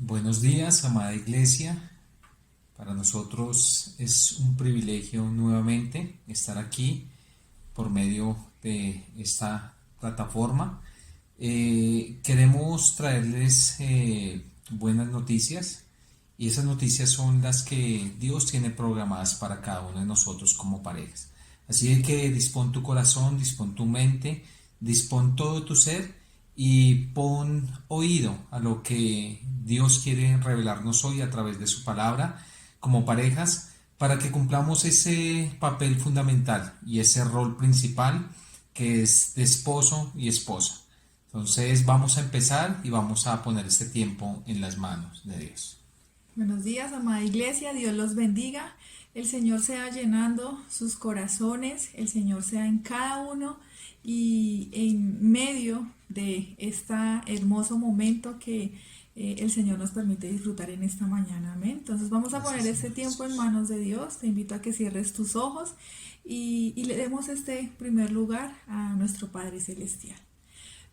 Buenos días, amada iglesia. Para nosotros es un privilegio nuevamente estar aquí por medio de esta plataforma. Queremos traerles buenas noticias y esas noticias son las que Dios tiene programadas para cada uno de nosotros como parejas. Así que dispón tu corazón, dispón tu mente, dispón todo tu ser y pon oído a lo que Dios quiere revelarnos hoy a través de su palabra como parejas para que cumplamos ese papel fundamental y ese rol principal que es de esposo y esposa. Entonces vamos a empezar y vamos a poner este tiempo en las manos de Dios. Buenos días, amada iglesia, Dios los bendiga. El Señor sea llenando sus corazones, el Señor sea en cada uno y en medio de este hermoso momento que el Señor nos permite disfrutar en esta mañana. Amén. Entonces vamos a poner Gracias, este Señor tiempo en Jesús. manos de Dios. Te invito a que cierres tus ojos y le demos este primer lugar a nuestro Padre Celestial.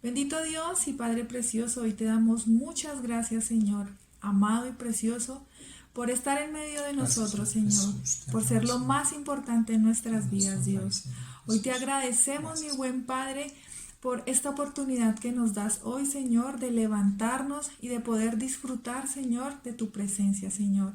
Bendito Dios y Padre Precioso, hoy te damos muchas gracias, Señor, amado y precioso, por estar en medio de Gracias, nosotros, Señor Señor, Jesús. Te por ser amamos, lo Señor. más importante en nuestras Damos vidas, honra y Dios. Señor Hoy te Jesús. agradecemos, mi Gracias. buen Padre, por esta oportunidad que nos das hoy, Señor, de levantarnos y de poder disfrutar, Señor, de tu presencia, Señor.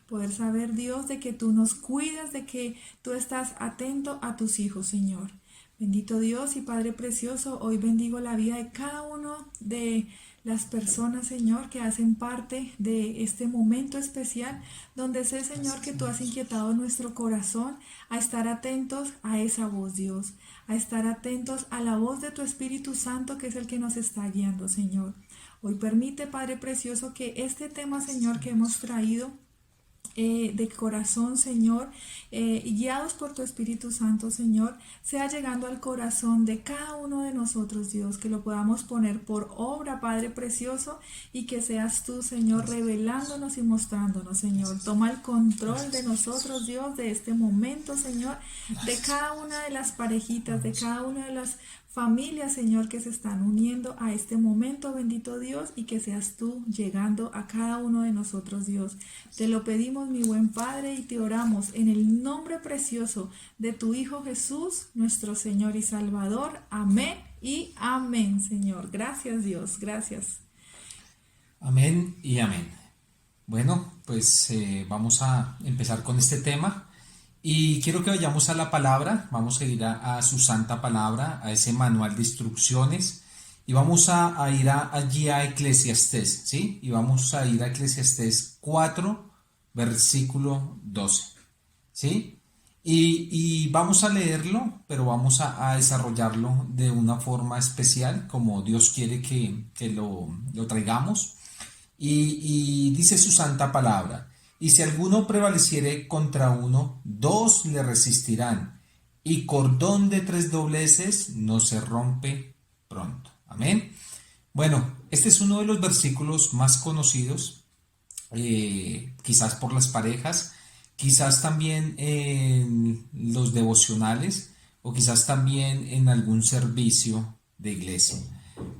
Poder saber, Dios, de que tú nos cuidas, de que tú estás atento a tus hijos, Señor. Bendito Dios y Padre Precioso, hoy bendigo la vida de cada uno de las personas, Señor, que hacen parte de este momento especial, donde sé, Señor, Gracias, que tú Señor has Jesús. inquietado nuestro corazón a estar atentos a esa voz, Dios, a estar atentos a la voz de tu Espíritu Santo, que es el que nos está guiando, Señor. Hoy permite, Padre Precioso, que este tema, Gracias, Señor, que Señor hemos Jesús. traído, de corazón, Señor, guiados por tu Espíritu Santo, Señor, sea llegando al corazón de cada uno de nosotros, Dios, que lo podamos poner por obra, Padre Precioso, y que seas tú, Señor, Gracias, Señor Jesús. revelándonos y mostrándonos, Señor. Gracias, Toma Señor. el control de Gracias, Señor nosotros, Jesús. Dios, de este momento, Señor, de Gracias, cada Señor una de Jesús. las Te parejitas, de amamos, cada Señor. una de las familias, Señor, que se están uniendo a este momento, bendito Dios, y que seas tú llegando a cada uno de nosotros, Dios. Te lo pedimos, mi buen Padre, y te oramos en el nombre precioso de tu Hijo Jesús, nuestro Señor y Salvador. Amén y amén, Señor. Gracias, Dios. Gracias. Amén y amén. Bueno, pues vamos a empezar con este tema y quiero que vayamos a la palabra, vamos a ir a su santa palabra, a ese manual de instrucciones y vamos a ir allí a Eclesiastés, ¿sí? Y vamos a ir a Eclesiastés 4, versículo 12, ¿sí? Y vamos a leerlo, pero vamos a desarrollarlo de una forma especial, como Dios quiere que lo traigamos y dice su santa palabra, y si alguno prevaleciere contra uno, dos le resistirán, y cordón de tres dobleces no se rompe pronto. Amén. Bueno, este es uno de los versículos más conocidos, quizás por las parejas, quizás también en los devocionales, o quizás también en algún servicio de iglesia.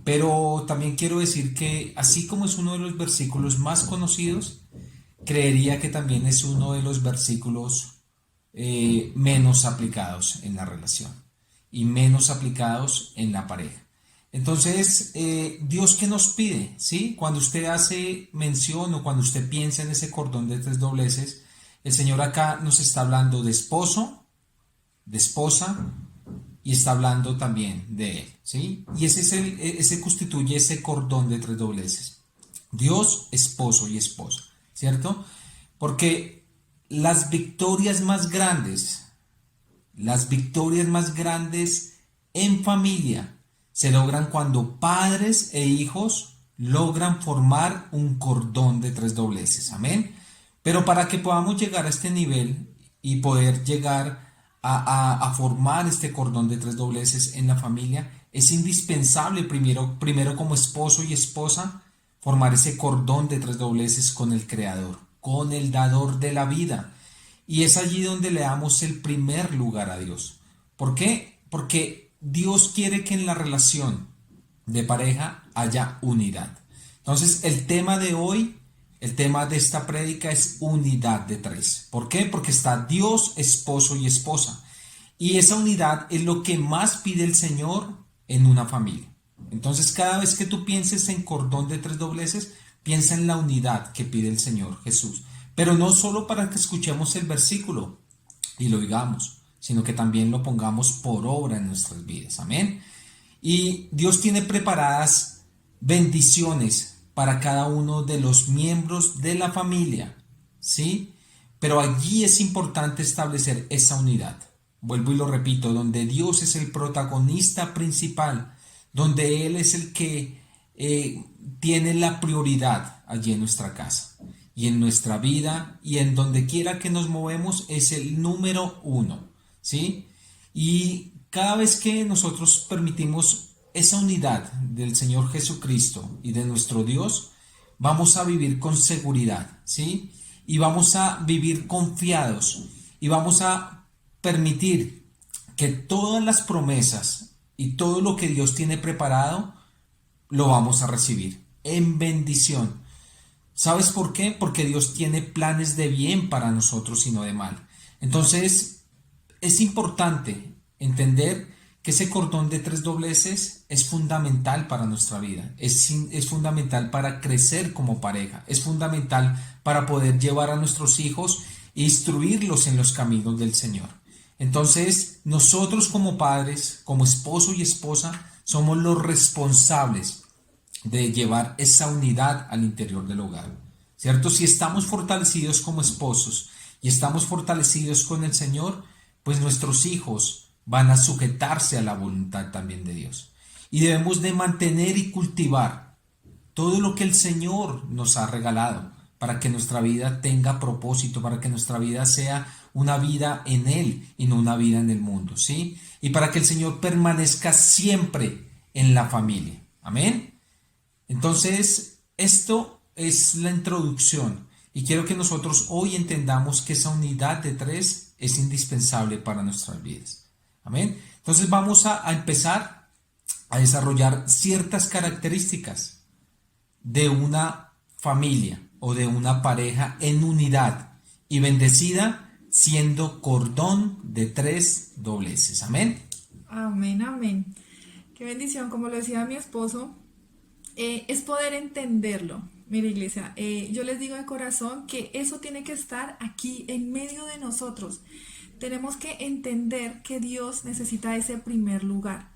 Pero también quiero decir que así como es uno de los versículos más conocidos, creería que también es uno de los versículos menos aplicados en la relación y menos aplicados en la pareja. Entonces, Dios qué nos pide, ¿sí? Cuando usted hace mención o cuando usted piensa en ese cordón de tres dobleces, el Señor acá nos está hablando de esposo, de esposa, y está hablando también de él, ¿sí? Y ese constituye ese cordón de tres dobleces. Dios, esposo y esposa, ¿cierto? Porque las victorias más grandes en familia se logran cuando padres e hijos logran formar un cordón de tres dobleces, amén. Pero para que podamos llegar a este nivel y poder llegar a formar este cordón de tres dobleces en la familia, es indispensable primero como esposo y esposa formar ese cordón de tres dobleces con el Creador, con el dador de la vida. Y es allí donde le damos el primer lugar a Dios. ¿Por qué? Porque Dios quiere que en la relación de pareja haya unidad. Entonces, el tema de hoy El tema de esta prédica es unidad de tres. ¿Por qué? Porque está Dios, esposo y esposa. Y esa unidad es lo que más pide el Señor en una familia. Entonces, cada vez que tú pienses en cordón de tres dobleces, piensa en la unidad que pide el Señor Jesús. Pero no solo para que escuchemos el versículo y lo digamos, sino que también lo pongamos por obra en nuestras vidas. Amén. Y Dios tiene preparadas bendiciones para cada uno de los miembros de la familia, ¿sí? Pero allí es importante establecer esa unidad. Vuelvo y lo repito, donde Dios es el protagonista principal, donde Él es el que tiene la prioridad allí en nuestra casa y en nuestra vida y en donde quiera que nos movemos es el número uno, ¿sí? Y cada vez que nosotros permitimos esa unidad del Señor Jesucristo y de nuestro Dios, vamos a vivir con seguridad, ¿sí? Y vamos a vivir confiados y vamos a permitir que todas las promesas y todo lo que Dios tiene preparado lo vamos a recibir en bendición. ¿Sabes por qué? Porque Dios tiene planes de bien para nosotros y no de mal. Entonces, es importante entender que ese cordón de tres dobleces es fundamental para nuestra vida, es fundamental para crecer como pareja, es fundamental para poder llevar a nuestros hijos e instruirlos en los caminos del Señor. Entonces, nosotros como padres, como esposo y esposa, somos los responsables de llevar esa unidad al interior del hogar, ¿cierto? Si estamos fortalecidos como esposos y estamos fortalecidos con el Señor, pues nuestros hijos van a sujetarse a la voluntad también de Dios. Y debemos de mantener y cultivar todo lo que el Señor nos ha regalado para que nuestra vida tenga propósito, para que nuestra vida sea una vida en Él y no una vida en el mundo, ¿sí? Y para que el Señor permanezca siempre en la familia. Amén. Entonces, esto es la introducción y quiero que nosotros hoy entendamos que esa unidad de tres es indispensable para nuestras vidas. Amén. Entonces vamos a empezar a desarrollar ciertas características de una familia o de una pareja en unidad y bendecida siendo cordón de tres dobleces. Amén. Amén, amén. Qué bendición, como lo decía mi esposo, es poder entenderlo. Mira, iglesia, yo les digo de corazón que eso tiene que estar aquí en medio de nosotros. Tenemos que entender que Dios necesita ese primer lugar.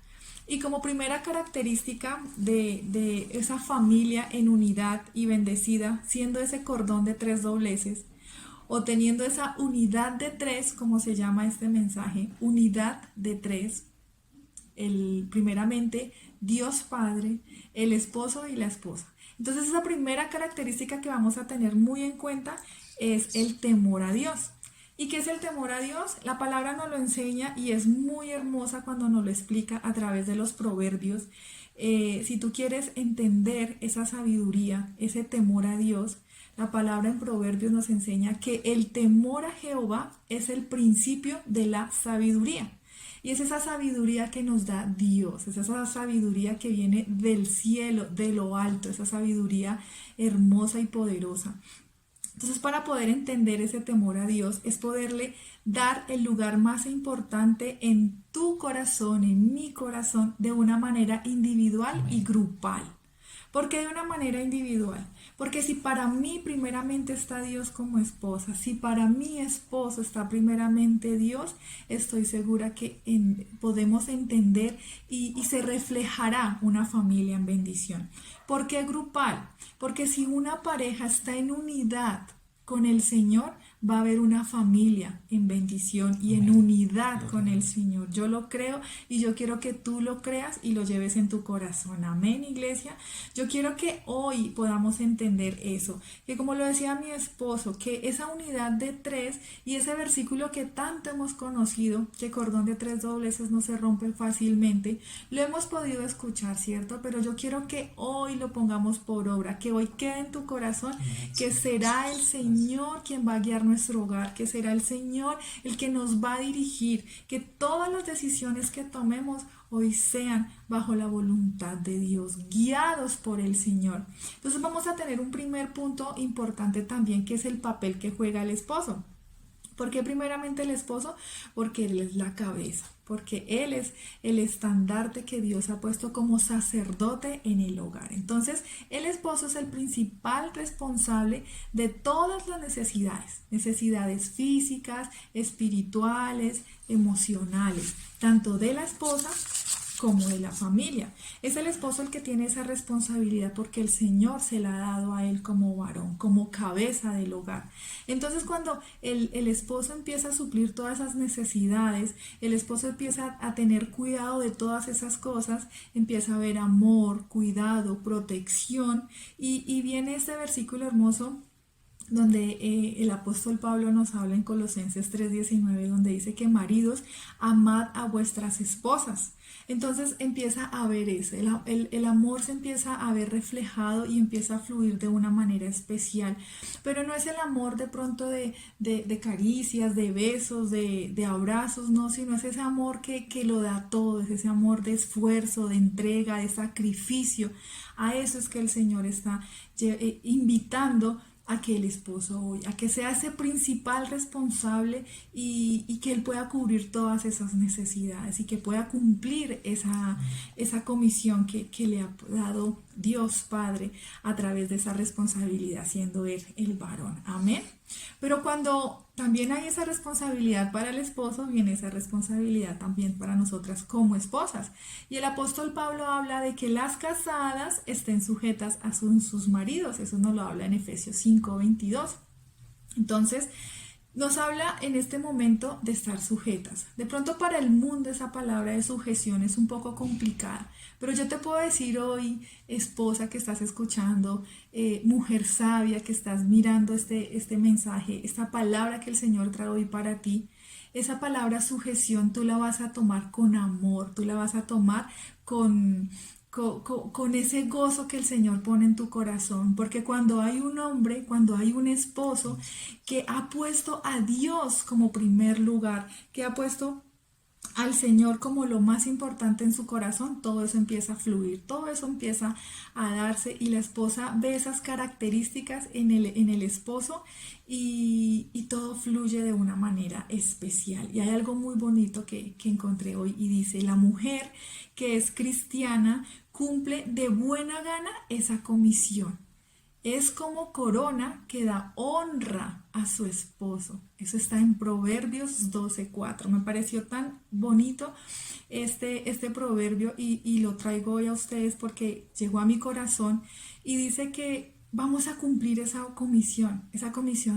Y como primera característica de esa familia en unidad y bendecida, siendo ese cordón de tres dobleces, o teniendo esa unidad de tres, como se llama este mensaje, unidad de tres, primeramente Dios Padre, el esposo y la esposa. Entonces esa primera característica que vamos a tener muy en cuenta es el temor a Dios. ¿Y qué es el temor a Dios? La palabra nos lo enseña y es muy hermosa cuando nos lo explica a través de los proverbios. Si tú quieres entender esa sabiduría, ese temor a Dios, la palabra en proverbios nos enseña que el temor a Jehová es el principio de la sabiduría. Y es esa sabiduría que nos da Dios, es esa sabiduría que viene del cielo, de lo alto, esa sabiduría hermosa y poderosa. Entonces, para poder entender ese temor a Dios es poderle dar el lugar más importante en tu corazón, en mi corazón, de una manera individual y grupal. ¿Por qué de una manera individual? Porque si para mí primeramente está Dios como esposa, si para mi esposo está primeramente Dios, estoy segura que podemos entender y se reflejará una familia en bendición. ¿Por qué grupal? Porque si una pareja está en unidad con el Señor, va a haber una familia en bendición y en unidad con el Señor. Yo lo creo y yo quiero que tú lo creas y lo lleves en tu corazón. Amén, iglesia. Yo quiero que hoy podamos entender eso, que como lo decía mi esposo, que esa unidad de tres y ese versículo que tanto hemos conocido, que cordón de tres dobleces no se rompe fácilmente, lo hemos podido escuchar, ¿cierto? Pero yo quiero que hoy lo pongamos por obra, que hoy quede en tu corazón, que será el Señor quien va a guiar nuestra nuestro hogar, que será el Señor el que nos va a dirigir, que todas las decisiones que tomemos hoy sean bajo la voluntad de Dios, guiados por el Señor. Entonces vamos a tener un primer punto importante también, que es el papel que juega el esposo. ¿Por qué primeramente el esposo? Porque él es la cabeza, porque él es el estandarte que Dios ha puesto como sacerdote en el hogar. Entonces, el esposo es el principal responsable de todas las necesidades físicas, espirituales, emocionales, tanto de la esposa como de la familia. Es el esposo el que tiene esa responsabilidad porque el Señor se la ha dado a él como varón, como cabeza del hogar. Entonces cuando el esposo empieza a suplir todas esas necesidades, el esposo empieza a tener cuidado de todas esas cosas, empieza a ver amor, cuidado, protección y viene este versículo hermoso donde el apóstol Pablo nos habla en Colosenses 3:19, donde dice que maridos, amad a vuestras esposas. Entonces empieza a ver eso, el amor se empieza a ver reflejado y empieza a fluir de una manera especial, pero no es el amor de pronto de caricias, de besos, de abrazos, no, sino es ese amor que lo da todo, es ese amor de esfuerzo, de entrega, de sacrificio. A eso es que el Señor está invitando a que el esposo hoy, a que sea ese principal responsable y que él pueda cubrir todas esas necesidades y que pueda cumplir esa comisión que le ha dado Dios Padre a través de esa responsabilidad, siendo él el varón. Amén. Pero cuando también hay esa responsabilidad para el esposo, viene esa responsabilidad también para nosotras como esposas. Y el apóstol Pablo habla de que las casadas estén sujetas a sus maridos. Eso nos lo habla en Efesios 5:22. Entonces, nos habla en este momento de estar sujetas. De pronto para el mundo esa palabra de sujeción es un poco complicada, pero yo te puedo decir hoy, esposa que estás escuchando, mujer sabia que estás mirando este mensaje, esta palabra que el Señor trae hoy para ti, esa palabra sujeción tú la vas a tomar con amor, tú la vas a tomar con ese gozo que el Señor pone en tu corazón, porque cuando hay un hombre, cuando hay un esposo que ha puesto a Dios como primer lugar, que ha puesto al Señor como lo más importante en su corazón, todo eso empieza a fluir, todo eso empieza a darse y la esposa ve esas características en el esposo y todo fluye de una manera especial. Y hay algo muy bonito que encontré hoy y dice, la mujer que es cristiana cumple de buena gana esa comisión. Es como corona que da honra a su esposo. Eso está en Proverbios 12:4. Me pareció tan bonito este proverbio y lo traigo hoy a ustedes porque llegó a mi corazón y dice que vamos a cumplir esa comisión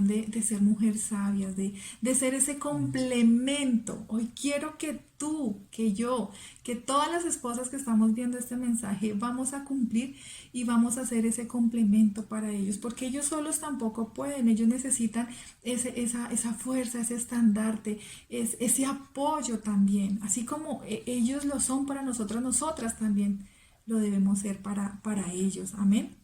de ser mujer sabias, de ser ese complemento. Hoy quiero que tú, que yo, que todas las esposas que estamos viendo este mensaje, vamos a cumplir y vamos a hacer ese complemento para ellos, porque ellos solos tampoco pueden, ellos necesitan esa fuerza, ese estandarte, ese apoyo también, así como ellos lo son para nosotros, nosotras también lo debemos ser para ellos. Amén.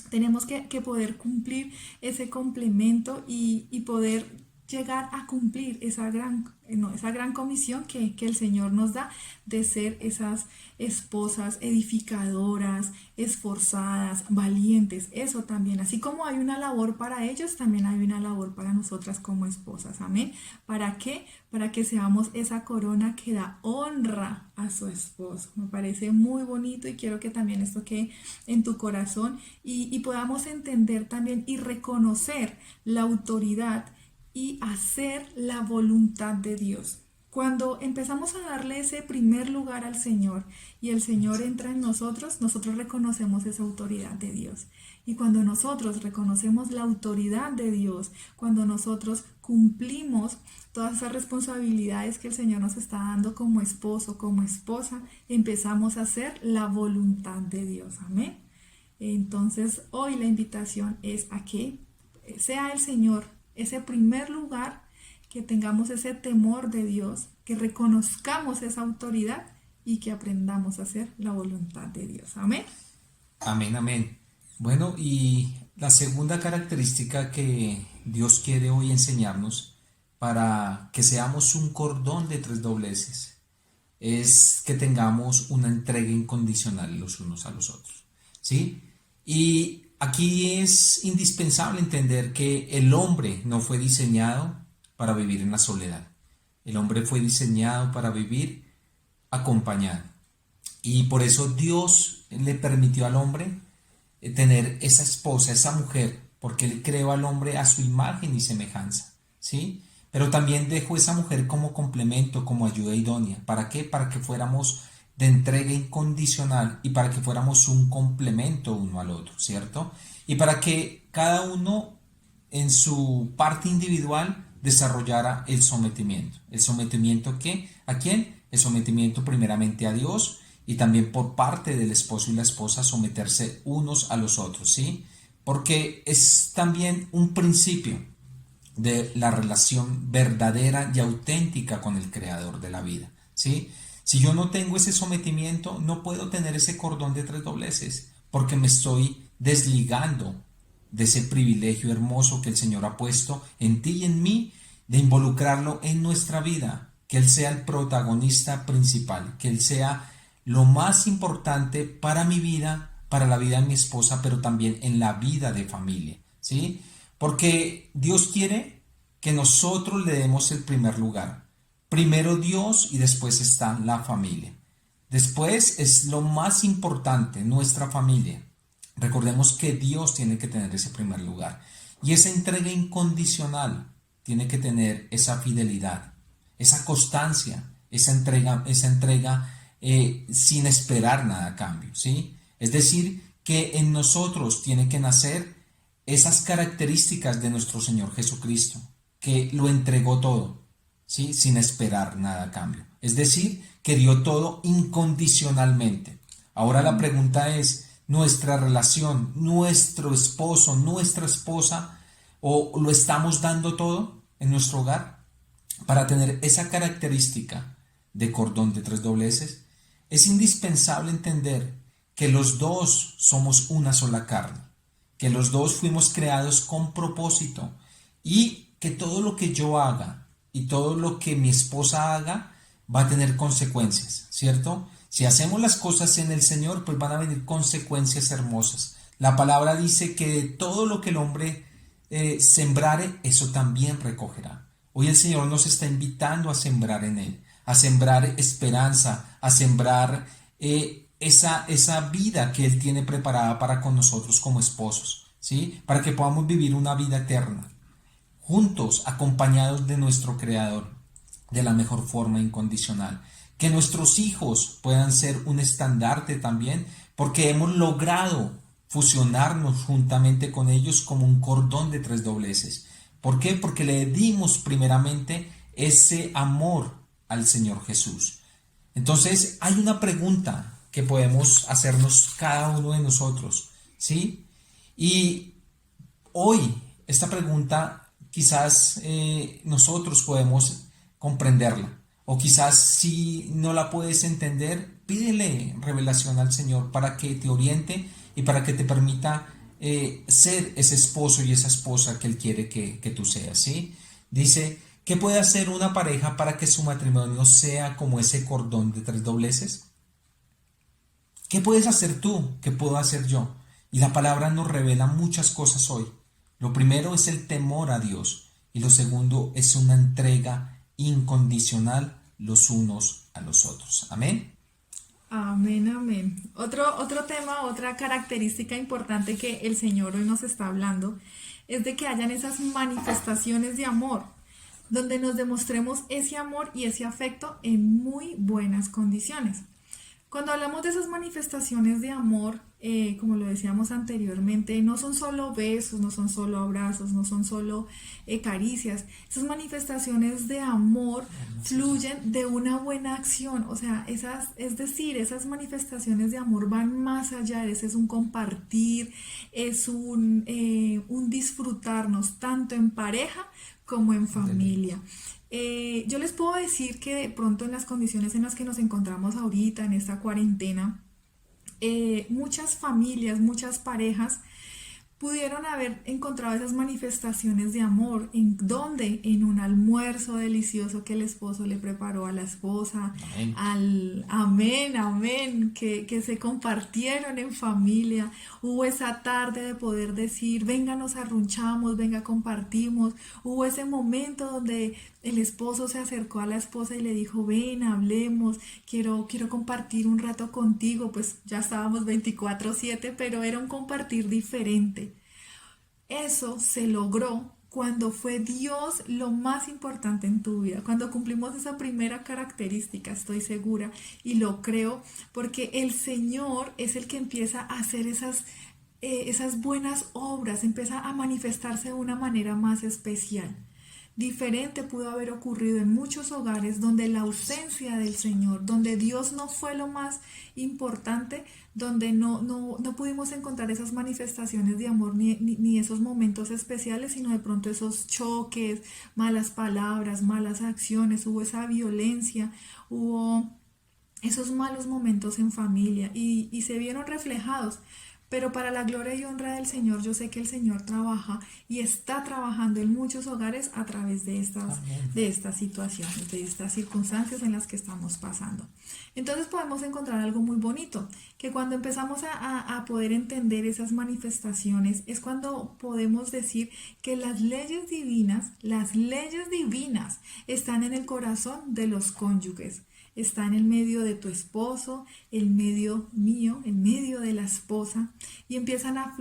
Tenemos que poder cumplir ese complemento y poder llegar a cumplir esa gran comisión que el Señor nos da de ser esas esposas edificadoras, esforzadas, valientes. Eso también, así como hay una labor para ellos, también hay una labor para nosotras como esposas. Amén. ¿Para qué? Para que seamos esa corona que da honra a su esposo. Me parece muy bonito y quiero que también esto quede en tu corazón y podamos entender también y reconocer la autoridad y hacer la voluntad de Dios. Cuando empezamos a darle ese primer lugar al Señor y el Señor entra en nosotros, nosotros reconocemos esa autoridad de Dios. Y cuando nosotros reconocemos la autoridad de Dios, cuando nosotros cumplimos todas esas responsabilidades que el Señor nos está dando como esposo, como esposa, empezamos a hacer la voluntad de Dios. Amén. Entonces, hoy la invitación es a que sea el Señor ese primer lugar, que tengamos ese temor de Dios, que reconozcamos esa autoridad y que aprendamos a hacer la voluntad de Dios. Amén. Amén, amén. Bueno, y La segunda característica que Dios quiere hoy enseñarnos para que seamos un cordón de tres dobleces es que tengamos una entrega incondicional los unos a los otros, ¿sí? Y aquí es indispensable entender que el hombre no fue diseñado para vivir en la soledad. El hombre fue diseñado para vivir acompañado. Y por eso Dios le permitió al hombre tener esa esposa, esa mujer, porque Él creó al hombre a su imagen y semejanza, ¿sí? Pero también dejó esa mujer como complemento, como ayuda idónea. ¿Para qué? Para que fuéramos de entrega incondicional y para que fuéramos un complemento uno al otro, ¿cierto? Y para que cada uno en su parte individual desarrollara el sometimiento. ¿El sometimiento qué? ¿A quién? El sometimiento primeramente a Dios y también por parte del esposo y la esposa someterse unos a los otros, ¿sí? Porque es también un principio de la relación verdadera y auténtica con el creador de la vida, ¿sí? Si yo no tengo ese sometimiento, no puedo tener ese cordón de tres dobleces, porque me estoy desligando de ese privilegio hermoso que el Señor ha puesto en ti y en mí, de involucrarlo en nuestra vida, que Él sea el protagonista principal, que Él sea lo más importante para mi vida, para la vida de mi esposa, pero también en la vida de familia, ¿sí? Porque Dios quiere que nosotros le demos el primer lugar. Primero Dios y después está la familia. Después es lo más importante, nuestra familia. Recordemos que Dios tiene que tener ese primer lugar. Y esa entrega incondicional tiene que tener esa fidelidad, esa constancia, esa entrega sin esperar nada a cambio, ¿sí? Es decir, que en nosotros tiene que nacer esas características de nuestro Señor Jesucristo, que lo entregó todo, ¿sí? Sin esperar nada a cambio. Es decir, que dio todo incondicionalmente. Ahora la pregunta es, nuestra relación, nuestro esposo, nuestra esposa, o lo estamos dando todo en nuestro hogar para tener esa característica de cordón de tres dobleces. Es indispensable entender que los dos somos una sola carne, que los dos fuimos creados con propósito y que todo lo que yo haga y todo lo que mi esposa haga va a tener consecuencias, ¿cierto? Si hacemos las cosas en el Señor, pues van a venir consecuencias hermosas. La palabra dice que todo lo que el hombre sembrare, eso también recogerá. Hoy el Señor nos está invitando a sembrar en Él, a sembrar esperanza, a sembrar esa vida que Él tiene preparada para con nosotros como esposos, ¿sí? Para que podamos vivir una vida eterna, juntos, acompañados de nuestro Creador, de la mejor forma incondicional. Que nuestros hijos puedan ser un estandarte también, porque hemos logrado fusionarnos juntamente con ellos como un cordón de tres dobleces. ¿Por qué? Porque le dimos primeramente ese amor al Señor Jesús. Entonces hay una pregunta que podemos hacernos cada uno de nosotros, ¿sí? Y hoy esta pregunta quizás nosotros podemos comprenderla, o quizás si no la puedes entender, pídele revelación al Señor para que te oriente y para que te permita ser ese esposo y esa esposa que Él quiere que tú seas, ¿sí? Dice, ¿qué puede hacer una pareja para que su matrimonio sea como ese cordón de tres dobleces? ¿Qué puedes hacer tú? ¿Qué puedo hacer yo? Y la palabra nos revela muchas cosas hoy. Lo primero es el temor a Dios y lo segundo es una entrega incondicional los unos a los otros. Amén. Amén, amén. Otro tema, otra característica importante que el Señor hoy nos está hablando es de que hayan esas manifestaciones de amor, donde nos demostremos ese amor y ese afecto en muy buenas condiciones. Cuando hablamos de esas manifestaciones de amor, como lo decíamos anteriormente, no son solo besos, no son solo abrazos, no son solo caricias. Esas manifestaciones de amor fluyen de una buena acción. O sea, esas manifestaciones de amor van más allá. Ese es un compartir, es un disfrutarnos tanto en pareja como en familia. Yo les puedo decir que de pronto en las condiciones en las que nos encontramos ahorita, en esta cuarentena, muchas familias, muchas parejas pudieron haber encontrado esas manifestaciones de amor. ¿En dónde? En un almuerzo delicioso que el esposo le preparó a la esposa. Amén. Amén, amén, que se compartieron en familia. Hubo esa tarde de poder decir, venga, nos arrunchamos, venga, compartimos. Hubo ese momento donde el esposo se acercó a la esposa y le dijo, ven, hablemos, quiero compartir un rato contigo. Pues ya estábamos 24/7, pero era un compartir diferente. Eso se logró cuando fue Dios lo más importante en tu vida, cuando cumplimos esa primera característica, estoy segura, y lo creo, porque el Señor es el que empieza a hacer esas buenas obras, empieza a manifestarse de una manera más especial. Diferente pudo haber ocurrido en muchos hogares donde la ausencia del Señor, donde Dios no fue lo más importante, donde no pudimos encontrar esas manifestaciones de amor ni esos momentos especiales, sino de pronto esos choques, malas palabras, malas acciones, hubo esa violencia, hubo esos malos momentos en familia y se vieron reflejados. Pero para la gloria y honra del Señor, yo sé que el Señor trabaja y está trabajando en muchos hogares a través Amén. de estas situaciones, de estas circunstancias en las que estamos pasando. Entonces podemos encontrar algo muy bonito, que cuando empezamos a poder entender esas manifestaciones, es cuando podemos decir que las leyes divinas están en el corazón de los cónyuges. Está en el medio de tu esposo, el medio mío, el medio de la esposa, y empiezan a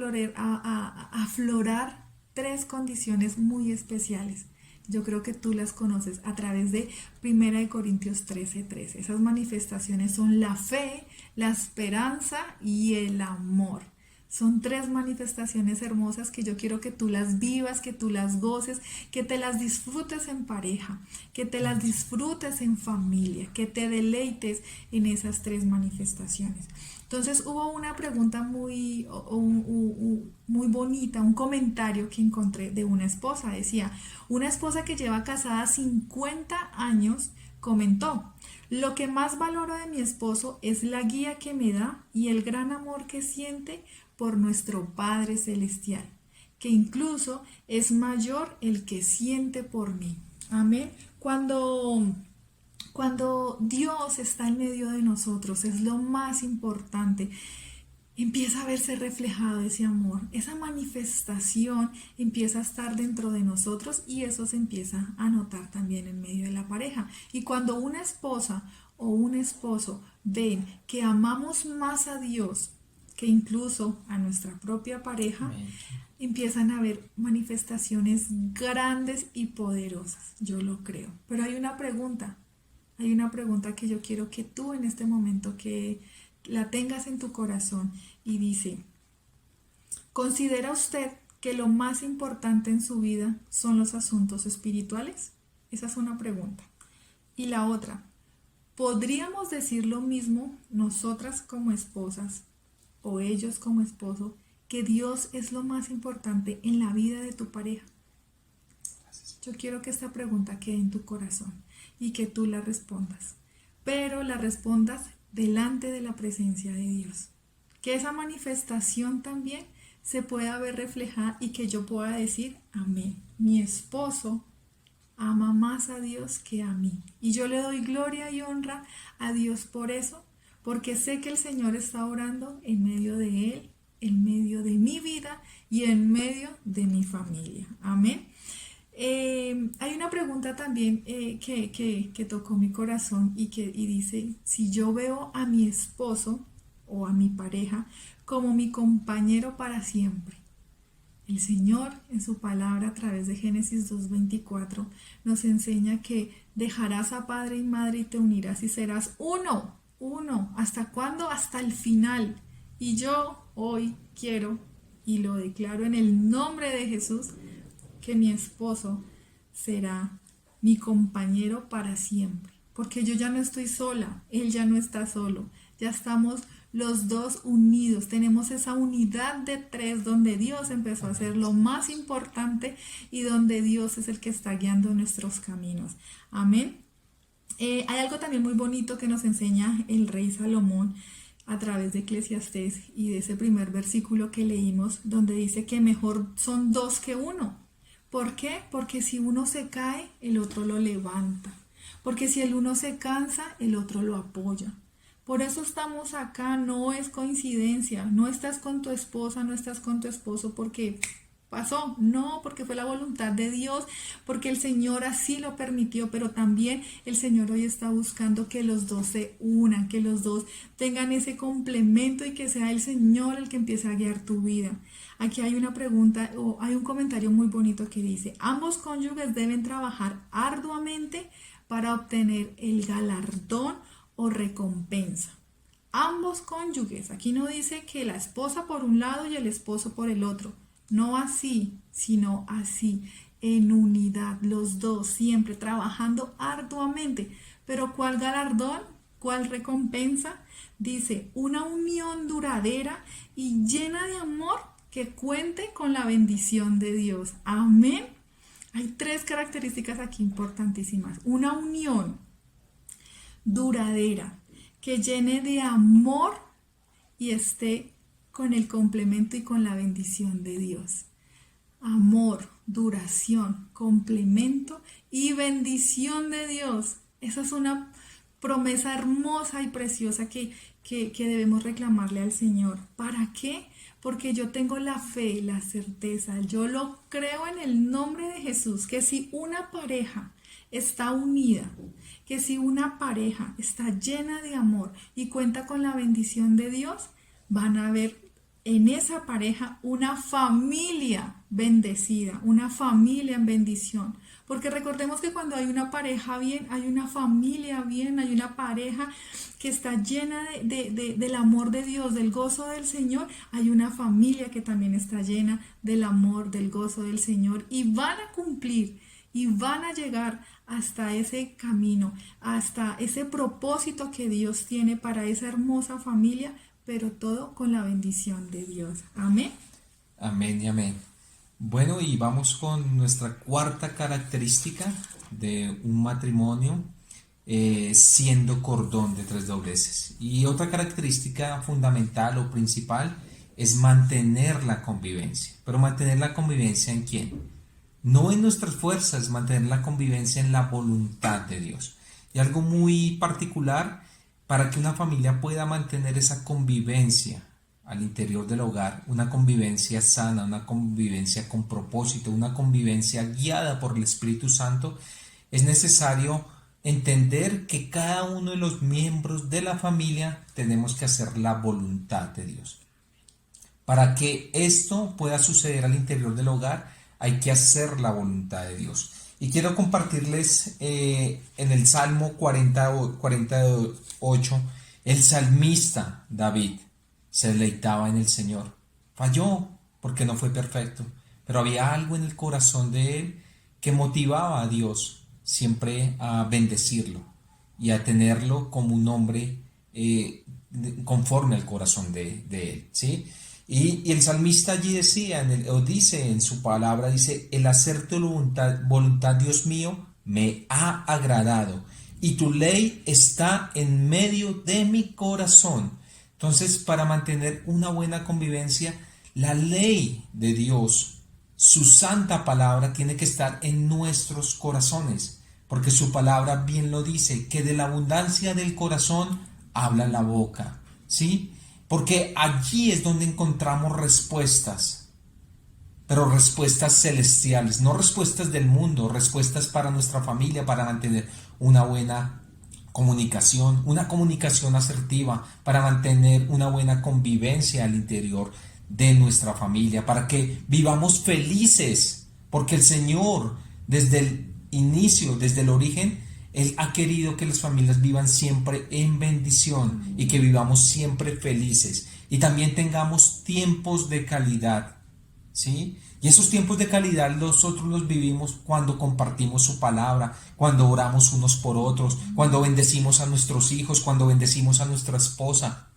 aflorar tres condiciones muy especiales. Yo creo que tú las conoces a través de 1 Corintios 13:13. Esas manifestaciones son la fe, la esperanza y el amor. Son tres manifestaciones hermosas que yo quiero que tú las vivas, que tú las goces, que te las disfrutes en pareja, que te las disfrutes en familia, que te deleites en esas tres manifestaciones. Entonces hubo una pregunta muy bonita, un comentario que encontré de una esposa. Decía, una esposa que lleva casada 50 años comentó, lo que más valoro de mi esposo es la guía que me da y el gran amor que siente por nuestro Padre Celestial, que incluso es mayor el que siente por mí. Amén. Cuando Dios está en medio de nosotros, es lo más importante. Empieza a verse reflejado ese amor, esa manifestación empieza a estar dentro de nosotros y eso se empieza a notar también en medio de la pareja. Y cuando una esposa o un esposo ven que amamos más a Dios que incluso a nuestra propia pareja, Amén. empiezan a haber manifestaciones grandes y poderosas. Yo lo creo. Pero hay una pregunta que yo quiero que tú en este momento que la tengas en tu corazón y dice, ¿considera usted que lo más importante en su vida son los asuntos espirituales? Esa es una pregunta. Y la otra, ¿podríamos decir lo mismo nosotras como esposas o ellos como esposo, que Dios es lo más importante en la vida de tu pareja? Yo quiero que esta pregunta quede en tu corazón y que tú la respondas, pero la respondas delante de la presencia de Dios. Que esa manifestación también se pueda ver reflejada y que yo pueda decir, amén, mi esposo ama más a Dios que a mí. Y yo le doy gloria y honra a Dios por eso, porque sé que el Señor está orando en medio de Él, en medio de mi vida y en medio de mi familia. Amén. Hay una pregunta también que tocó mi corazón y dice, si yo veo a mi esposo o a mi pareja como mi compañero para siempre. El Señor en su palabra a través de Génesis 2:24 nos enseña que dejarás a padre y madre y te unirás y serás uno. ¿Hasta cuándo? Hasta el final. Y yo hoy quiero y lo declaro en el nombre de Jesús, que mi esposo será mi compañero para siempre, porque yo ya no estoy sola, él ya no está solo, ya estamos los dos unidos, tenemos esa unidad de tres donde Dios empezó a hacer lo más importante y donde Dios es el que está guiando nuestros caminos. Amén. Hay algo también muy bonito que nos enseña el rey Salomón a través de Eclesiastés y de ese primer versículo que leímos, donde dice que mejor son dos que uno. ¿Por qué? Porque si uno se cae, el otro lo levanta. Porque si el uno se cansa, el otro lo apoya. Por eso estamos acá, no es coincidencia. No estás con tu esposa, no estás con tu esposo porque pasó. No, porque fue la voluntad de Dios, porque el Señor así lo permitió, pero también el Señor hoy está buscando que los dos se unan, que los dos tengan ese complemento y que sea el Señor el que empiece a guiar tu vida. Aquí hay una pregunta o hay un comentario muy bonito que dice: ambos cónyuges deben trabajar arduamente para obtener el galardón o recompensa. Ambos cónyuges, aquí no dice que la esposa por un lado y el esposo por el otro, no así, sino así, en unidad, los dos siempre trabajando arduamente. Pero ¿cuál galardón? ¿Cuál recompensa? Dice, una unión duradera y llena de amor que cuente con la bendición de Dios. Amén. Hay tres características aquí importantísimas. Una unión duradera, que llene de amor y esté con el complemento y con la bendición de Dios. Amor, duración, complemento y bendición de Dios. Esa es una promesa hermosa y preciosa que debemos reclamarle al Señor. ¿Para qué? Porque yo tengo la fe y la certeza, yo lo creo en el nombre de Jesús, que si una pareja está unida, que si una pareja está llena de amor y cuenta con la bendición de Dios, van a ver en esa pareja una familia bendecida, una familia en bendición. Porque recordemos que cuando hay una pareja bien, hay una familia bien, hay una pareja que está llena del amor de Dios, del gozo del Señor, hay una familia que también está llena del amor, del gozo del Señor, y van a cumplir y van a llegar hasta ese camino, hasta ese propósito que Dios tiene para esa hermosa familia, pero todo con la bendición de Dios. Amén. Amén y amén. Bueno, y vamos con nuestra cuarta característica de un matrimonio, siendo cordón de tres dobleces. Y otra característica fundamental o principal es mantener la convivencia. Pero mantener la convivencia ¿en quién? No en nuestras fuerzas, mantener la convivencia en la voluntad de Dios. Y algo muy particular para que una familia pueda mantener esa convivencia al interior del hogar, una convivencia sana, una convivencia con propósito, una convivencia guiada por el Espíritu Santo, es necesario entender que cada uno de los miembros de la familia tenemos que hacer la voluntad de Dios. Para que esto pueda suceder al interior del hogar, hay que hacer la voluntad de Dios. Y quiero compartirles en el Salmo 48, el salmista David se deleitaba en el Señor. Falló porque no fue perfecto, pero había algo en el corazón de él que motivaba a Dios siempre a bendecirlo y a tenerlo como un hombre conforme al corazón de él, ¿sí? Y el salmista allí decía, dice en su palabra, dice, el hacer tu voluntad, Dios mío, me ha agradado, y tu ley está en medio de mi corazón. Entonces, para mantener una buena convivencia, la ley de Dios, su santa palabra, tiene que estar en nuestros corazones, porque su palabra bien lo dice, que de la abundancia del corazón habla la boca, ¿sí? Porque allí es donde encontramos respuestas, pero respuestas celestiales, no respuestas del mundo, respuestas para nuestra familia, para mantener una buena comunicación, una comunicación asertiva, para mantener una buena convivencia al interior de nuestra familia, para que vivamos felices, porque el Señor desde el inicio, desde el origen, Él ha querido que las familias vivan siempre en bendición y que vivamos siempre felices y también tengamos tiempos de calidad, ¿sí? Y esos tiempos de calidad nosotros los vivimos cuando compartimos su palabra, cuando oramos unos por otros, cuando bendecimos a nuestros hijos, cuando bendecimos a nuestra esposa.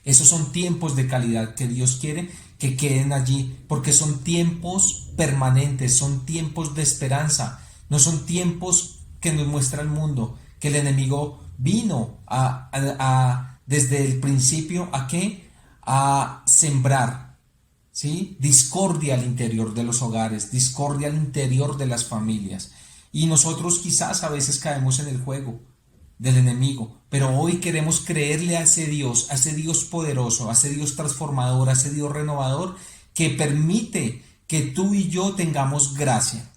Esos son tiempos de calidad que Dios quiere que queden allí, porque son tiempos permanentes, son tiempos de esperanza, no son tiempos que nos muestra el mundo, que el enemigo vino a desde el principio ¿a qué? A sembrar, ¿sí? Discordia al interior de los hogares, discordia al interior de las familias. Y nosotros quizás a veces caemos en el juego del enemigo, pero hoy queremos creerle a ese Dios poderoso, a ese Dios transformador, a ese Dios renovador, que permite que tú y yo tengamos gracia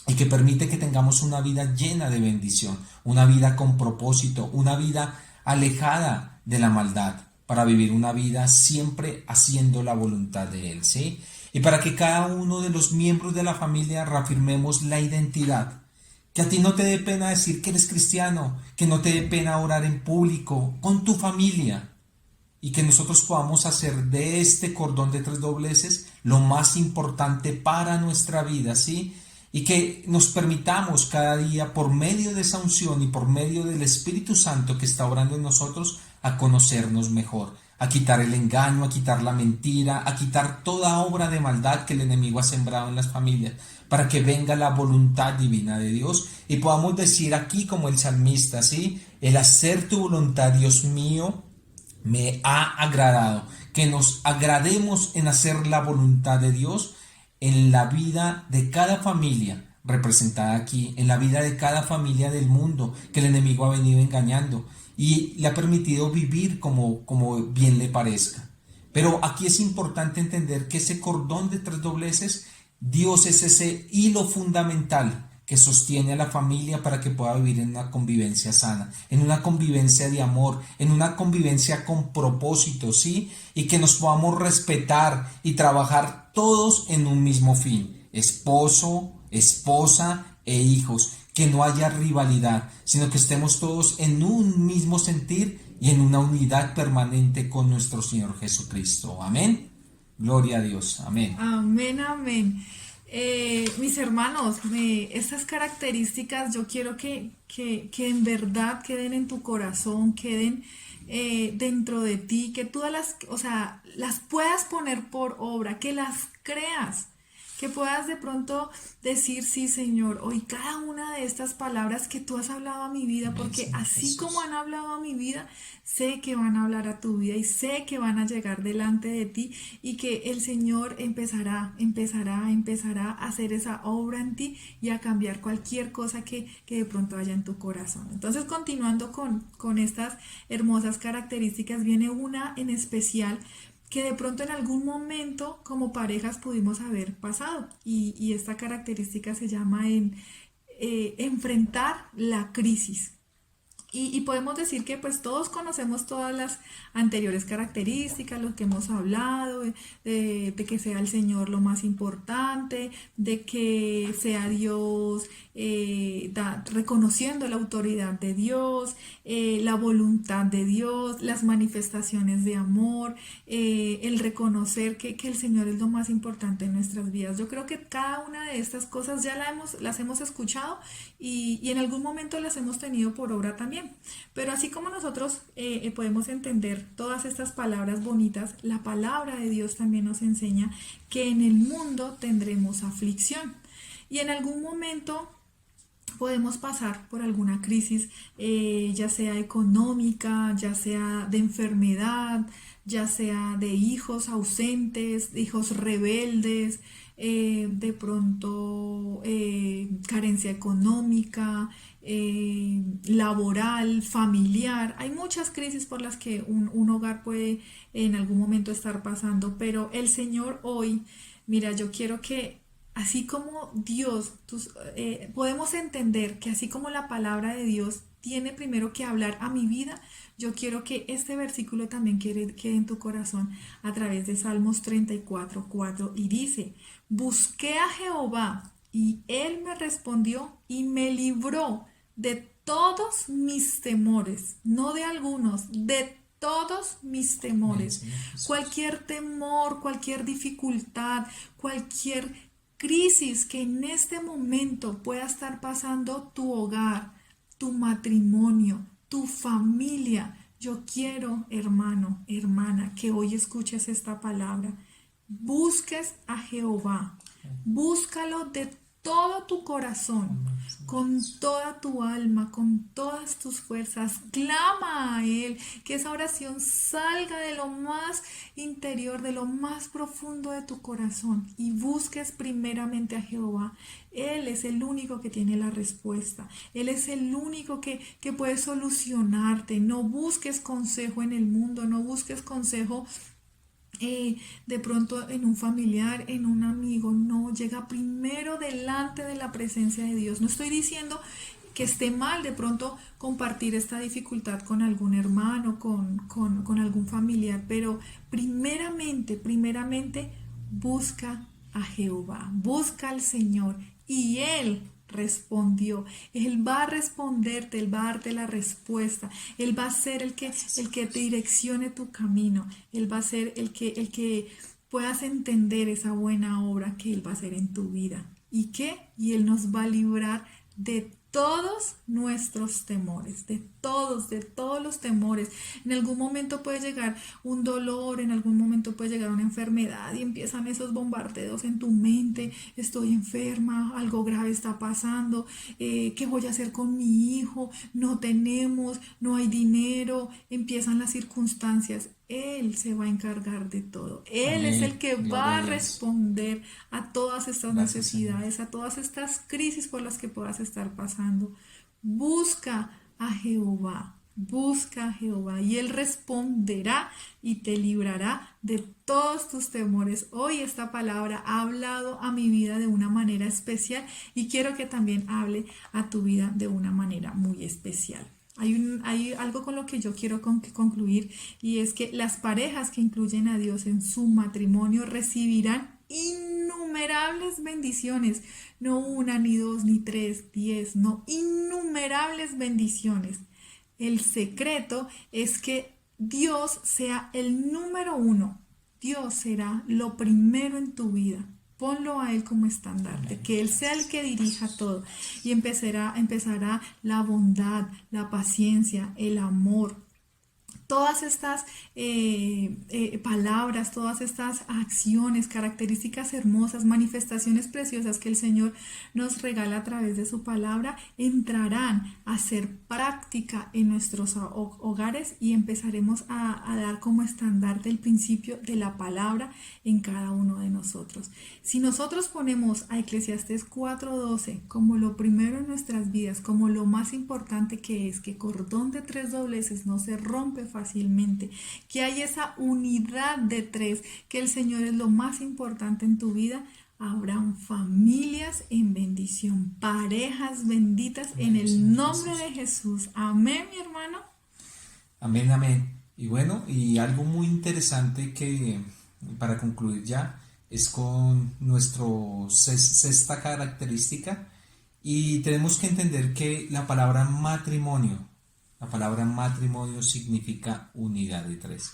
y que permite que tengamos una vida llena de bendición, una vida con propósito, una vida alejada de la maldad, para vivir una vida siempre haciendo la voluntad de Él, ¿sí? Y para que cada uno de los miembros de la familia reafirmemos la identidad. Que a ti no te dé pena decir que eres cristiano, que no te dé pena orar en público, con tu familia, y que nosotros podamos hacer de este cordón de tres dobleces lo más importante para nuestra vida, ¿sí? Y que nos permitamos cada día, por medio de esa unción y por medio del Espíritu Santo que está orando en nosotros, a conocernos mejor, a quitar el engaño, a quitar la mentira, a quitar toda obra de maldad que el enemigo ha sembrado en las familias, para que venga la voluntad divina de Dios y podamos decir aquí como el salmista, ¿sí? El hacer tu voluntad, Dios mío, me ha agradado. Que nos agrademos en hacer la voluntad de Dios en la vida de cada familia representada aquí, en la vida de cada familia del mundo que el enemigo ha venido engañando y le ha permitido vivir como bien le parezca. Pero aquí es importante entender que ese cordón de tres dobleces, Dios es ese hilo fundamental que sostiene a la familia para que pueda vivir en una convivencia sana, en una convivencia de amor, en una convivencia con propósito, ¿sí? Y que nos podamos respetar y trabajar todos en un mismo fin, esposo, esposa e hijos, que no haya rivalidad, sino que estemos todos en un mismo sentir y en una unidad permanente con nuestro Señor Jesucristo. Amén. Gloria a Dios. Amén. Amén, amén. Mis hermanos, estas características yo quiero que en verdad queden en tu corazón, queden dentro de ti, que tú o sea, las puedas poner por obra, que las creas, que puedas de pronto decir, sí, Señor, hoy cada una de estas palabras que tú has hablado a mi vida, Amén, porque Señor así Jesús. como han hablado a mi vida, sé que van a hablar a tu vida y sé que van a llegar delante de ti y que el Señor empezará a hacer esa obra en ti y a cambiar cualquier cosa que de pronto haya en tu corazón. Entonces, continuando con estas hermosas características, viene una en especial que de pronto en algún momento como parejas pudimos haber pasado y esta característica se llama enfrentar la crisis. Y podemos decir que pues todos conocemos todas las anteriores características, lo que hemos hablado, de que sea el Señor lo más importante, de que sea Dios reconociendo la autoridad de Dios, la voluntad de Dios, las manifestaciones de amor, el reconocer que el Señor es lo más importante en nuestras vidas. Yo creo que cada una de estas cosas ya las hemos escuchado y en algún momento las hemos tenido por obra también. Pero así como nosotros podemos entender todas estas palabras bonitas, la palabra de Dios también nos enseña que en el mundo tendremos aflicción. Y en algún momento podemos pasar por alguna crisis, ya sea económica, ya sea de enfermedad, ya sea de hijos ausentes, de hijos rebeldes, de pronto carencia económica, laboral, familiar. Hay muchas crisis por las que un hogar puede en algún momento estar pasando, pero el Señor hoy, mira, yo quiero que así como Dios, podemos entender que así como la palabra de Dios tiene primero que hablar a mi vida, yo quiero que este versículo también quede en tu corazón a través de Salmos 34:4 y dice, busqué a Jehová y él me respondió y me libró de todos mis temores, no de algunos, de todos mis Amén, temores. Señor Jesús. Cualquier temor, cualquier dificultad, cualquier crisis que en este momento pueda estar pasando tu hogar, tu matrimonio, tu familia. Yo quiero, hermano, hermana, que hoy escuches esta palabra. Busques a Jehová. Búscalo de todo tu corazón, con toda tu alma, con todas tus fuerzas. Clama a Él, que esa oración salga de lo más interior, de lo más profundo de tu corazón, y busques primeramente a Jehová. Él es el único que tiene la respuesta. Él es el único que puede solucionarte. No busques consejo en el mundo, no busques consejo de pronto en un familiar, en un amigo. No, llega primero delante de la presencia de Dios. No estoy diciendo que esté mal de pronto compartir esta dificultad con algún hermano, con algún familiar, pero primeramente busca a Jehová, busca al Señor, y Él respondió. Él va a responderte, Él va a darte la respuesta. Él va a ser el que te direccione tu camino. Él va a ser el que puedas entender esa buena obra que Él va a hacer en tu vida. ¿Y qué? Y Él nos va a librar de todos nuestros temores, de todos los temores. En algún momento puede llegar un dolor, en algún momento puede llegar una enfermedad y empiezan esos bombardeos en tu mente. Estoy enferma, algo grave está pasando, ¿qué voy a hacer con mi hijo? No tenemos, no hay dinero, empiezan las circunstancias. Él se va a encargar de todo. Él es el Amén. que va Gloria a a Dios. responder a todas estas Gracias, Señor. necesidades, a todas estas crisis por las que puedas estar pasando. Busca a Jehová, busca a Jehová, y Él responderá y te librará de todos tus temores. Hoy esta palabra ha hablado a mi vida de una manera especial, y quiero que también hable a tu vida de una manera muy especial. Hay algo con lo que yo quiero concluir, y es que las parejas que incluyen a Dios en su matrimonio recibirán innumerables bendiciones, no una, ni dos, ni tres, 10, no, innumerables bendiciones. El secreto es que Dios sea el número uno. Dios será lo primero en tu vida. Ponlo a Él como estandarte, que Él sea el que dirija todo, y empezará la bondad, la paciencia, el amor. Todas estas palabras, todas estas acciones, características hermosas, manifestaciones preciosas que el Señor nos regala a través de su palabra, entrarán a ser práctica en nuestros hogares, y empezaremos a dar como estandarte el principio de la palabra en cada uno de nosotros. Si nosotros ponemos a Eclesiastés 4:12 como lo primero en nuestras vidas, como lo más importante, que es que cordón de 3 dobleces no se rompe fácilmente, que hay esa unidad de 3, que el Señor es lo más importante en tu vida, habrán familias en bendición, parejas benditas en Amén, el Señor nombre Jesús. de Jesús. Amén, mi hermano. Amén, amén. Y bueno, y algo muy interesante que para concluir ya es con nuestro sexta característica, y tenemos que entender que la palabra matrimonio significa unidad de 3.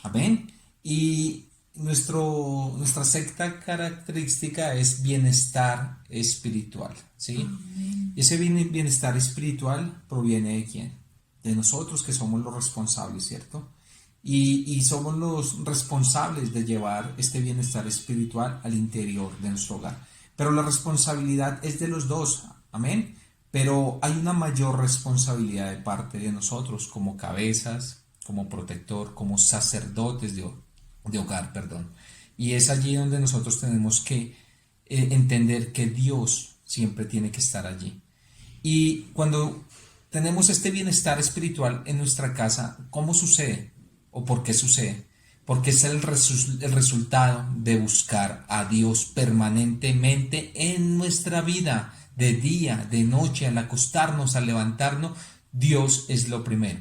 Amén. Y nuestra sexta característica es bienestar espiritual, ¿sí? Amén. Y ese bienestar espiritual proviene de quién? De nosotros, que somos los responsables, ¿cierto? Y somos los responsables de llevar este bienestar espiritual al interior de nuestro hogar. Pero la responsabilidad es de los dos, amén. Pero hay una mayor responsabilidad de parte de nosotros como cabezas, como protector, como sacerdotes de hogar, perdón. Y es allí donde nosotros tenemos que entender que Dios siempre tiene que estar allí. Y cuando tenemos este bienestar espiritual en nuestra casa, ¿cómo sucede? ¿O por qué sucede? Porque es el resultado de buscar a Dios permanentemente en nuestra vida, de día, de noche, al acostarnos, al levantarnos. Dios es lo primero.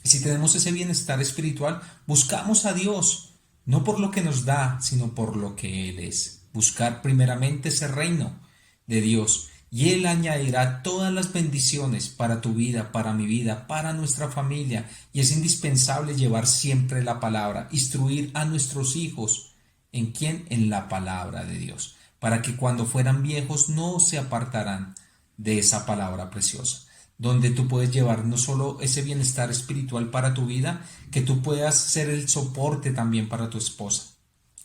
Si tenemos ese bienestar espiritual, buscamos a Dios, no por lo que nos da, sino por lo que Él es. Buscar primeramente ese reino de Dios, y Él añadirá todas las bendiciones para tu vida, para mi vida, para nuestra familia. Y es indispensable llevar siempre la palabra, instruir a nuestros hijos. ¿En quién? En la palabra de Dios, para que cuando fueran viejos no se apartarán de esa palabra preciosa, donde tú puedes llevar no solo ese bienestar espiritual para tu vida, que tú puedas ser el soporte también para tu esposa,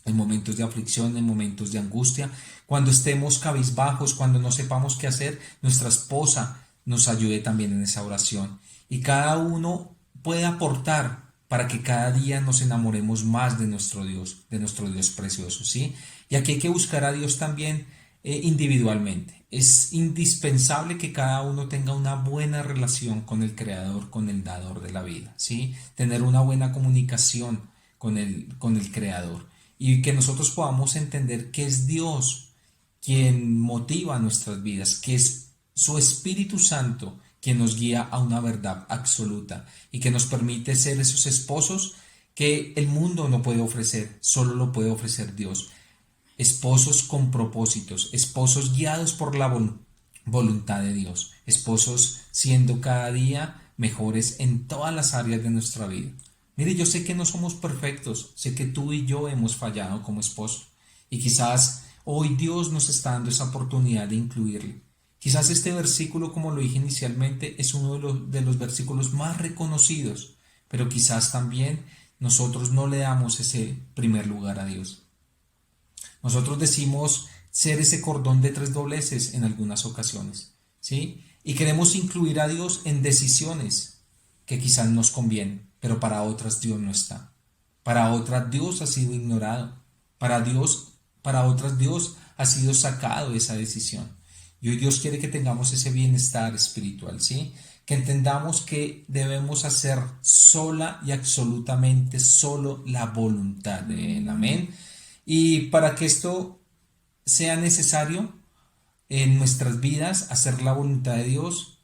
en momentos de aflicción, en momentos de angustia, cuando estemos cabizbajos, cuando no sepamos qué hacer, nuestra esposa nos ayude también en esa oración. Y cada uno puede aportar para que cada día nos enamoremos más de nuestro Dios precioso, ¿sí? Y aquí hay que buscar a Dios también individualmente. Es indispensable que cada uno tenga una buena relación con el Creador, con el dador de la vida, ¿sí? Tener una buena comunicación con el Creador y que nosotros podamos entender que es Dios quien motiva nuestras vidas, que es su Espíritu Santo quien nos guía a una verdad absoluta y que nos permite ser esos esposos que el mundo no puede ofrecer, solo lo puede ofrecer Dios. Esposos con propósitos, esposos guiados por la voluntad de Dios, esposos siendo cada día mejores en todas las áreas de nuestra vida. Mire, yo sé que no somos perfectos, sé que tú y yo hemos fallado como esposos y quizás hoy Dios nos está dando esa oportunidad de incluirle. Quizás este versículo, como lo dije inicialmente, es uno de los versículos más reconocidos, pero quizás también nosotros no le damos ese primer lugar a Dios. Nosotros decimos ser ese cordón de tres dobleces en algunas ocasiones, ¿sí? Y queremos incluir a Dios en decisiones que quizás nos convienen, pero para otras Dios no está. Para otras Dios ha sido ignorado. Para otras Dios ha sido sacado de esa decisión. Y hoy Dios quiere que tengamos ese bienestar espiritual, ¿sí? Que entendamos que debemos hacer sola y absolutamente solo la voluntad de Él. Amén. Y para que esto sea necesario en nuestras vidas, hacer la voluntad de Dios,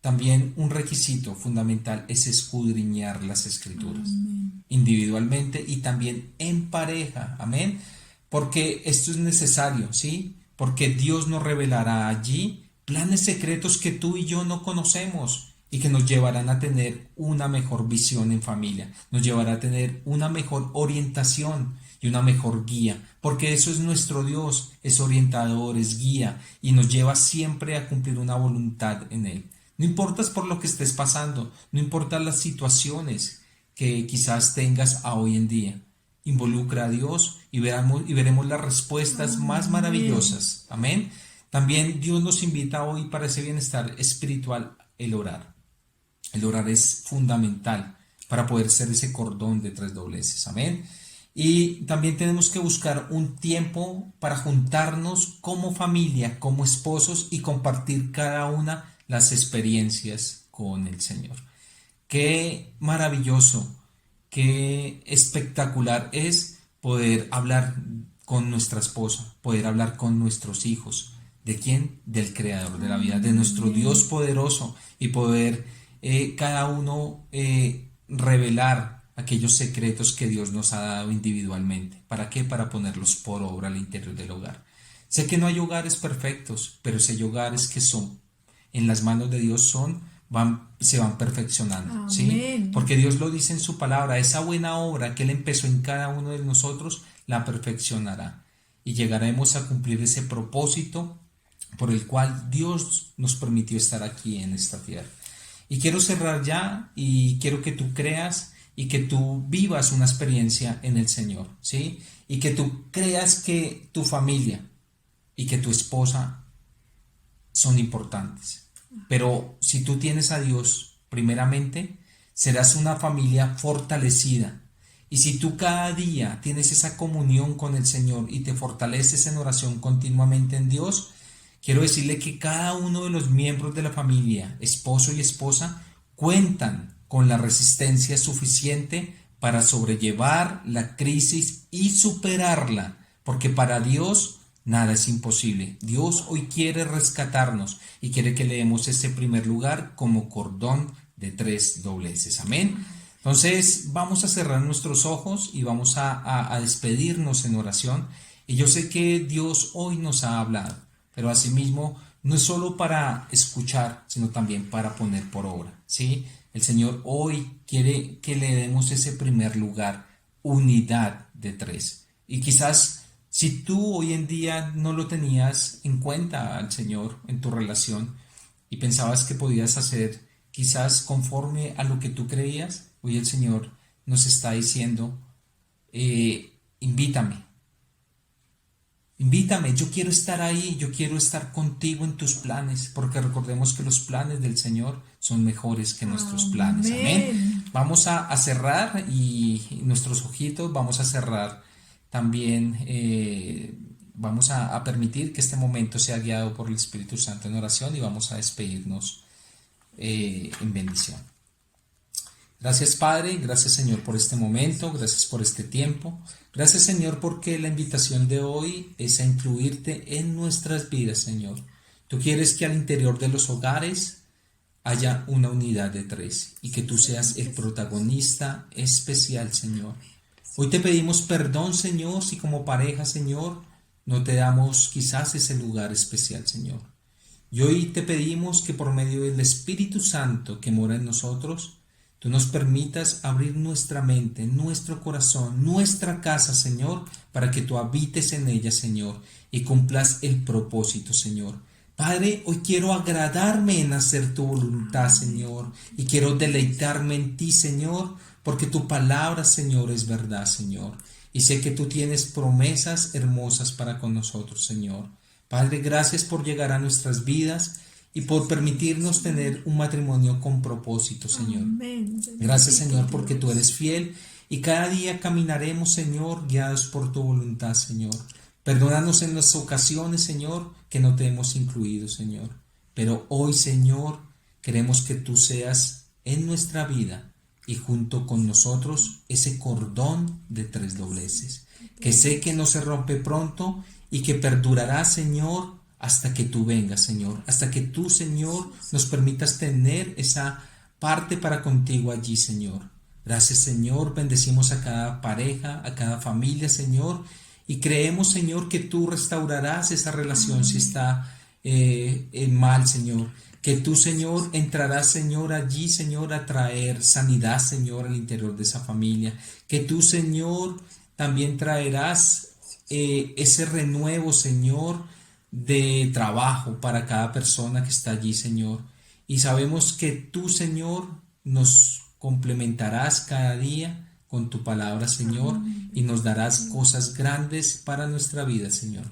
también un requisito fundamental es escudriñar las Escrituras, Amén. individualmente y también en pareja. Amén. Porque esto es necesario, ¿sí? Porque Dios nos revelará allí planes secretos que tú y yo no conocemos y que nos llevarán a tener una mejor visión en familia, nos llevará a tener una mejor orientación y una mejor guía, porque eso es nuestro Dios, es orientador, es guía y nos lleva siempre a cumplir una voluntad en Él. No importa por lo que estés pasando, no importa las situaciones que quizás tengas a hoy en día. Involucra a Dios y veremos las respuestas más Amén. maravillosas. Amén. También Dios nos invita hoy para ese bienestar espiritual, el orar. El orar es fundamental para poder ser ese cordón de tres dobleces. Amén. Y también tenemos que buscar un tiempo para juntarnos como familia, como esposos y compartir cada una las experiencias con el Señor. Qué maravilloso, qué espectacular es poder hablar con nuestra esposa, poder hablar con nuestros hijos. ¿De quién? Del Creador de la vida, de nuestro Dios Amén. poderoso y poder cada uno revelar aquellos secretos que Dios nos ha dado individualmente. ¿Para qué? Para ponerlos por obra al interior del hogar. Sé que no hay hogares perfectos, pero sí hay hogares que son en las manos de Dios se van perfeccionando, ¿sí? Amén. Porque Dios lo dice en su palabra, esa buena obra que Él empezó en cada uno de nosotros, la perfeccionará. Y llegaremos a cumplir ese propósito por el cual Dios nos permitió estar aquí en esta tierra. Y quiero cerrar ya y quiero que tú creas y que tú vivas una experiencia en el Señor, ¿sí? Y que tú creas que tu familia y que tu esposa son importantes. Pero si tú tienes a Dios, primeramente, serás una familia fortalecida. Y si tú cada día tienes esa comunión con el Señor y te fortaleces en oración continuamente en Dios, quiero decirle que cada uno de los miembros de la familia, esposo y esposa, cuentan con la resistencia suficiente para sobrellevar la crisis y superarla, porque para Dios nada es imposible. Dios hoy quiere rescatarnos y quiere que le demos ese primer lugar como cordón de tres dobleces. Amén. Entonces vamos a cerrar nuestros ojos y vamos a despedirnos en oración. Y yo sé que Dios hoy nos ha hablado, pero asimismo no es solo para escuchar, sino también para poner por obra, ¿sí? El Señor hoy quiere que le demos ese primer lugar, unidad de tres. Y quizás si tú hoy en día no lo tenías en cuenta al Señor en tu relación y pensabas que podías hacer quizás conforme a lo que tú creías, hoy el Señor nos está diciendo, invítame, Invítame, yo quiero estar ahí, yo quiero estar contigo en tus planes, porque recordemos que los planes del Señor son mejores que nuestros planes. Amén. Amén. Vamos a cerrar y nuestros ojitos, vamos a cerrar también, vamos a permitir que este momento sea guiado por el Espíritu Santo en oración y vamos a despedirnos en bendición. Gracias Padre, gracias Señor por este momento, gracias por este tiempo. Gracias Señor porque la invitación de hoy es a incluirte en nuestras vidas, Señor. Tú quieres que al interior de los hogares haya una unidad de tres y que tú seas el protagonista especial, Señor. Hoy te pedimos perdón, Señor, si como pareja, Señor, no te damos quizás ese lugar especial, Señor. Y hoy te pedimos que por medio del Espíritu Santo que mora en nosotros, tú nos permitas abrir nuestra mente, nuestro corazón, nuestra casa, Señor, para que tú habites en ella, Señor, y cumplas el propósito, Señor. Padre, hoy quiero agradarme en hacer tu voluntad, Señor, y quiero deleitarme en ti, Señor, porque tu palabra, Señor, es verdad, Señor. Y sé que tú tienes promesas hermosas para con nosotros, Señor. Padre, gracias por llegar a nuestras vidas y por permitirnos tener un matrimonio con propósito, Señor. Amén. Gracias, Señor, porque tú eres fiel y cada día caminaremos, Señor, guiados por tu voluntad, Señor. Perdónanos en las ocasiones, Señor, que no te hemos incluido, Señor. Pero hoy, Señor, queremos que tú seas en nuestra vida y junto con nosotros ese cordón de tres dobleces, que sé que no se rompe pronto y que perdurará, Señor, hasta que tú vengas, Señor, hasta que tú, Señor, nos permitas tener esa parte para contigo allí, Señor. Gracias, Señor, bendecimos a cada pareja, a cada familia, Señor, y creemos, Señor, que tú restaurarás esa relación si está en mal, Señor. Que tú, Señor, entrarás, Señor, allí, Señor, a traer sanidad, Señor, al interior de esa familia. Que tú, Señor, también traerás ese renuevo, Señor, de trabajo para cada persona que está allí, Señor. Y sabemos que tú, Señor, nos complementarás cada día con tu palabra, Señor, y nos darás cosas grandes para nuestra vida, Señor.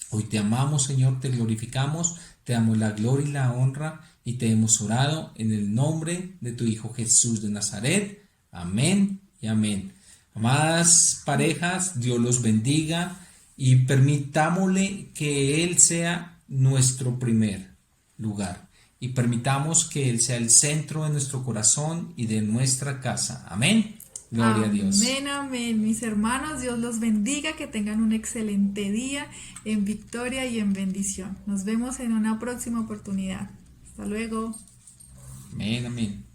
Hoy te amamos, Señor, te glorificamos, te damos la gloria y la honra y te hemos orado en el nombre de tu Hijo Jesús de Nazaret. Amén y amén. Amadas parejas, Dios los bendiga y permitámosle que Él sea nuestro primer lugar y permitamos que Él sea el centro de nuestro corazón y de nuestra casa. Amén. Gloria a Dios. Amén, amén. Mis hermanos, Dios los bendiga, que tengan un excelente día en victoria y en bendición. Nos vemos en una próxima oportunidad. Hasta luego. Amén, amén.